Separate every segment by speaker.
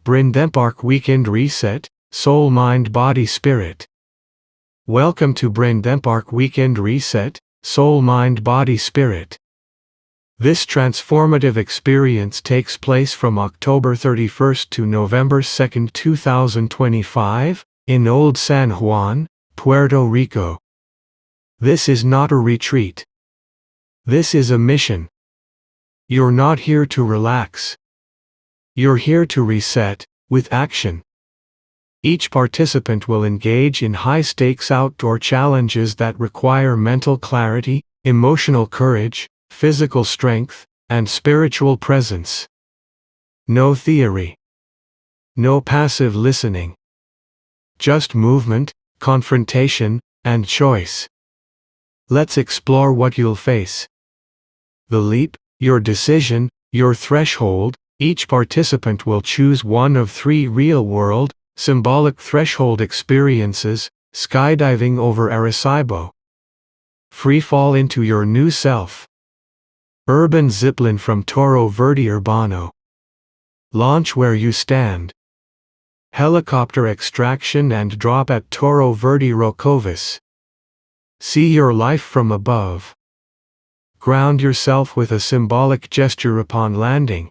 Speaker 1: BrainThemePark Weekend Reset, Soul, Mind, Body, Spirit. Welcome to BrainThemePark Weekend Reset, Soul, Mind, Body, Spirit. This transformative experience takes place from October 31st to November 2nd, 2025, in Old San Juan, Puerto Rico. This is not a retreat. This is a mission. You're not here to relax. You're here to reset, with action. Each participant will engage in high-stakes outdoor challenges that require mental clarity, emotional courage, physical strength, and spiritual presence. No theory. No passive listening. Just movement, confrontation, and choice. Let's explore what you'll face. The leap, your decision, your threshold. Each participant will choose one of 3 real-world, symbolic threshold experiences: skydiving over Arecibo, free fall into your new self, urban zipline from Torre Verde Urbano, launch where you stand, helicopter extraction and drop at Torre Verde Rocovis, see your life from above, ground yourself with a symbolic gesture upon landing.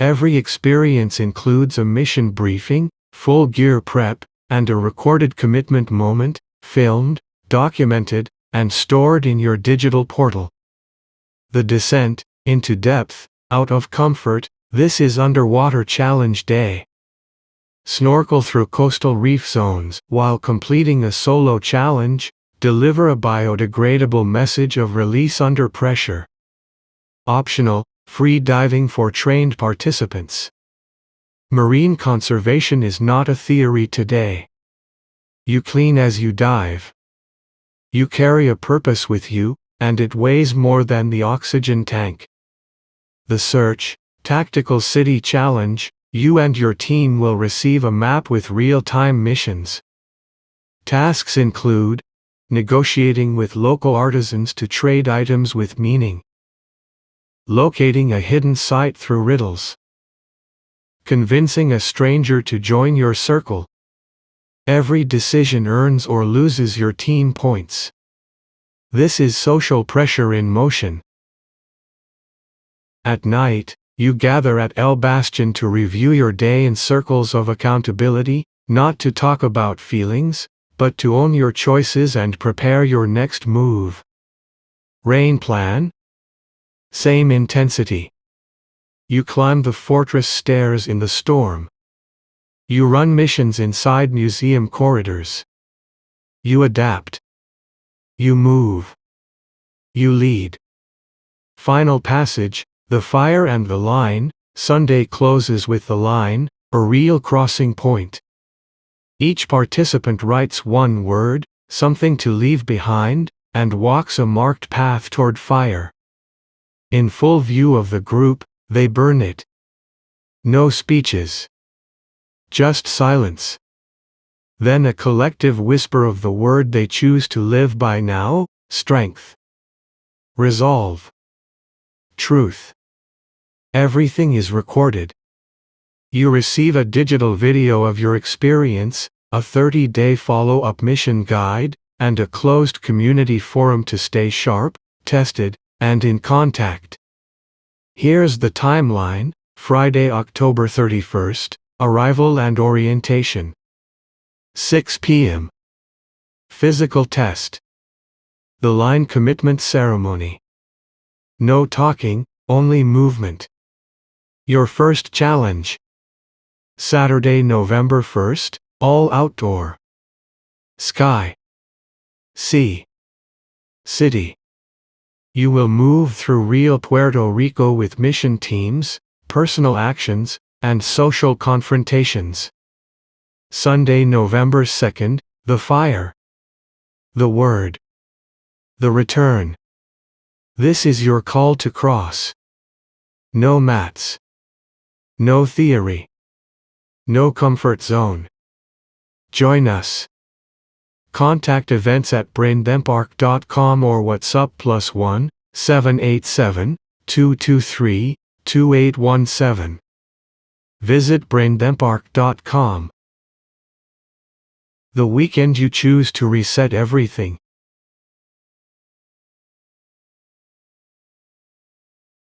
Speaker 1: Every experience includes a mission briefing, full gear prep, and a recorded commitment moment, filmed, documented, and stored in your digital portal. The descent, into depth, out of comfort. This is Underwater Challenge Day. Snorkel through coastal reef zones. While completing a solo challenge, deliver a biodegradable message of release under pressure. Optional, free diving for trained participants. Marine conservation is not a theory today. You clean as you dive. You carry a purpose with you, and it weighs more than the oxygen tank. The Search, Tactical City Challenge. You and your team will receive a map with real-time missions. Tasks include negotiating with local artisans to trade items with meaning, locating a hidden site through riddles, convincing a stranger to join your circle. Every decision earns or loses your team points. This is social pressure in motion. At night, you gather at El Bastión to review your day in circles of accountability, not to talk about feelings, but to own your choices and prepare your next move. Rain plan? Same intensity. You climb the fortress stairs in the storm. You run missions inside museum corridors. You adapt. You move. You lead. Final passage, the fire and the line. Sunday closes with the line, a real crossing point. Each participant writes one word, something to leave behind, and walks a marked path toward fire. In full view of the group, they burn it. No speeches. Just silence. Then a collective whisper of the word they choose to live by now: strength, resolve, truth. Everything is recorded. You receive a digital video of your experience, a 30-day follow-up mission guide, and a closed community forum to stay sharp, tested, and in contact. Here's the timeline: Friday, October 31st, arrival and orientation. 6 p.m. Physical test. The line commitment ceremony. No talking, only movement. Your first challenge. Saturday, November 1st, all outdoor. Sky. Sea. City. You will move through real Puerto Rico with mission teams, personal actions, and social confrontations. Sunday, November 2nd, the fire. The word. The return. This is your call to cross. No mats. No theory. No comfort zone. Join us. Contact events at BrainThemePark.com or WhatsApp +1 787 223 2817. Visit BrainThemePark.com. The weekend you choose to reset everything.